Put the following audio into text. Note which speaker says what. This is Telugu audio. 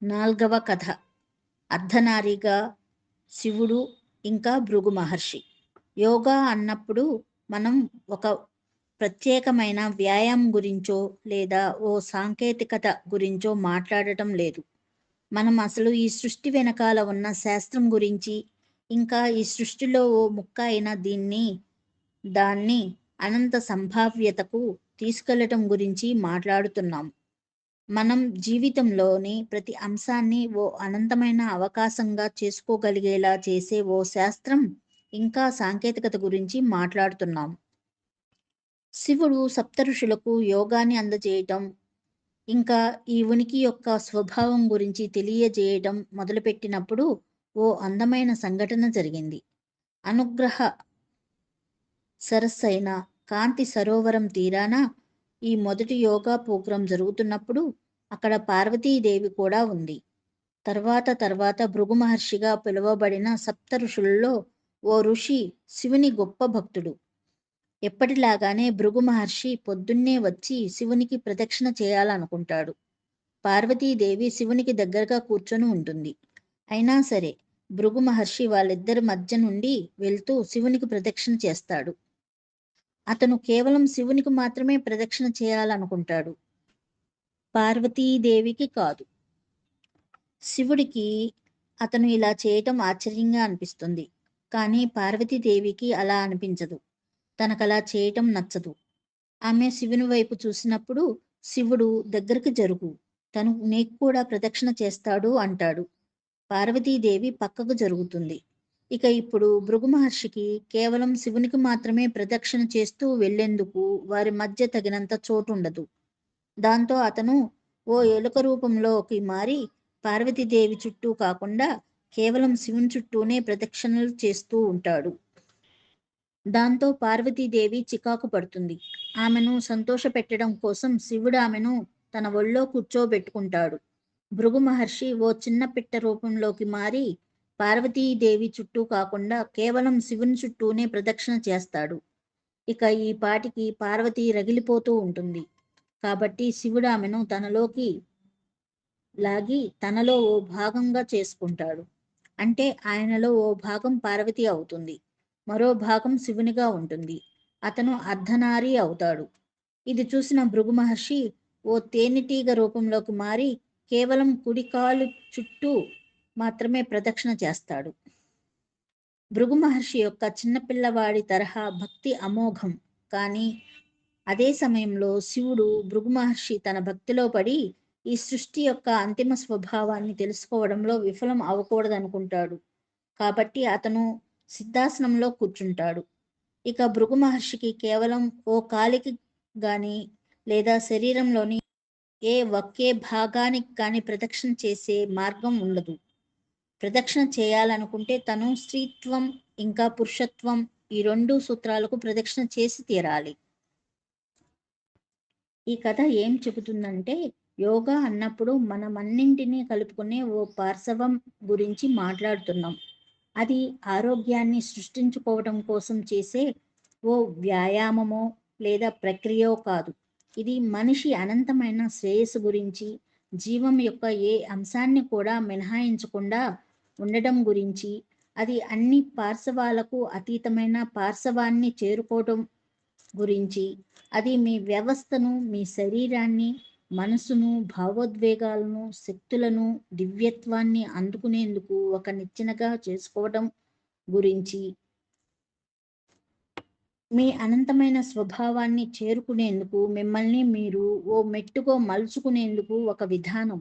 Speaker 1: నాల్గవ కథ. అర్ధనారీగా శివుడు ఇంకా భృగు మహర్షి. యోగా అన్నప్పుడు మనం ఒక ప్రత్యేకమైన వ్యాయామం గురించో లేదా ఓ సాంకేతికత గురించో మాట్లాడటం లేదు. మనం అసలు ఈ సృష్టి వెనకాల ఉన్న శాస్త్రం గురించి, ఇంకా ఈ సృష్టిలో ఓ ముక్క అయిన దాన్ని అనంత సంభావ్యతకు తీసుకెళ్లటం గురించి మాట్లాడుతున్నాం. మనం జీవితంలోని ప్రతి అంశాన్ని ఓ అనంతమైన అవకాశంగా చేసుకోగలిగేలా చేసే ఓ శాస్త్రం ఇంకా సాంకేతికత గురించి మాట్లాడుతున్నాం. శివుడు సప్తఋషులకు యోగాన్ని అందజేయటం, ఇంకా ఈ ఉనికి యొక్క స్వభావం గురించి తెలియజేయటం మొదలుపెట్టినప్పుడు ఓ అందమైన సంఘటన జరిగింది. అనుగ్రహ సరస్సైన కాంతి సరోవరం తీరాన ఈ మొదటి యోగా ప్రోగ్రాం జరుగుతున్నప్పుడు అక్కడ పార్వతీదేవి కూడా ఉంది. తర్వాత భృగు మహర్షిగా పిలువబడిన సప్త ఋషులలో ఓ ఋషి శివుని గొప్ప భక్తుడు. ఎప్పటిలాగానే భృగు మహర్షి పొద్దున్నే వచ్చి శివునికి ప్రదక్షిణ చేయాలనుకుంటాడు. పార్వతీదేవి శివునికి దగ్గరగా కూర్చొని ఉంటుంది. అయినా సరే భృగు మహర్షి వాళ్ళిద్దరి మధ్య నుండి వెళ్తూ శివునికి ప్రదక్షిణ చేస్తాడు. అతను కేవలం శివునికి మాత్రమే ప్రదక్షిణ చేయాలనుకుంటాడు, పార్వతీదేవికి కాదు. శివుడికి అతను ఇలా చేయటం ఆశ్చర్యంగా అనిపిస్తుంది. కానీ పార్వతీదేవికి అలా అనిపించదు. తనకలా చేయటం నచ్చదు. ఆమె శివుని వైపు చూసినప్పుడు శివుడు దగ్గరికి జరుగు, తను నీకు కూడా ప్రదక్షిణ చేస్తాడు అంటాడు. పార్వతీదేవి పక్కకు జరుగుతుంది. ఇప్పుడు భృగు మహర్షికి కేవలం శివునికి మాత్రమే ప్రదక్షిణ చేస్తూ వెళ్లేందుకు వారి మధ్య తగినంత చోటుండదు. దాంతో అతను ఓ ఎలుక రూపంలోకి మారి పార్వతీదేవి చుట్టూ కాకుండా కేవలం శివుని చుట్టూనే ప్రదక్షిణలు చేస్తూ ఉంటాడు. దాంతో పార్వతీదేవి చికాకు పడుతుంది. ఆమెను సంతోషపెట్టడం కోసం శివుడు ఆమెను తన ఒళ్ళో కూర్చోబెట్టుకుంటాడు. భృగు మహర్షి ఓ చిన్న పిట్ట రూపంలోకి మారి పార్వతీదేవి చుట్టూ కాకుండా కేవలం శివుని చుట్టూనే ప్రదక్షిణ చేస్తాడు. ఈ పాటికి పార్వతి రగిలిపోతూ ఉంటుంది. కాబట్టి శివుడు ఆమెను తనలోకి లాగి తనలో ఓ భాగంగా చేసుకుంటాడు. అంటే ఆయనలో ఓ భాగం పార్వతి అవుతుంది, మరో భాగం శివునిగా ఉంటుంది. అతను అర్ధనారి అవుతాడు. ఇది చూసిన భృగు మహర్షి ఓ తేనెటీగ రూపంలోకి మారి కేవలం కుడికాలు చుట్టూ మాత్రమే ప్రదక్షిణ చేస్తాడు. భృగు మహర్షి యొక్క చిన్నపిల్లవాడి తరహా భక్తి అమోఘం. కానీ అదే సమయంలో శివుడు భృగు మహర్షి తన భక్తిలో పడి ఈ సృష్టి యొక్క అంతిమ స్వభావాన్ని తెలుసుకోవడంలో విఫలం అవ్వకూడదనుకుంటాడు. కాబట్టి అతను సిద్ధాసనంలో కూర్చుంటాడు. భృగు మహర్షికి కేవలం ఓ కాలికి గాని లేదా శరీరంలోని ఒకే భాగానికి కానీ ప్రదక్షిణ చేసే మార్గం ఉండదు. ప్రదక్షిణ చేయాలనుకుంటే తను స్త్రీత్వం ఇంకా పురుషత్వం ఈ రెండు సూత్రాలకు ప్రదక్షిణ చేసి తీరాలి. ఈ కథ ఏం చెబుతుందంటే, యోగా అన్నప్పుడు మనమన్నింటినీ కలుపుకునే ఓ పార్శవం గురించి మాట్లాడుతున్నాం. అది ఆరోగ్యాన్ని సృష్టించుకోవడం కోసం చేసే ఓ వ్యాయామమో లేదా ప్రక్రియో కాదు. ఇది మనిషి అనంతమైన శ్రేయస్సు గురించి, జీవం యొక్క ఏ అంశాన్ని కూడా మినహాయించకుండా ఉండడం గురించి, అది అన్ని పార్శవాలకు అతీతమైన పార్శవాన్ని చేరుకోవడం గురించి, అది మీ వ్యవస్థను, మీ శరీరాన్ని, మనసును, భావోద్వేగాలను, శక్తులను, దివ్యత్వాన్ని అందుకునేందుకు ఒక నిచ్చెనగా చేసుకోవడం గురించి, మీ అనంతమైన స్వభావాన్ని చేరుకునేందుకు మిమ్మల్ని మీరు ఓ మెట్టుగా మలుచుకునేందుకు ఒక విధానం.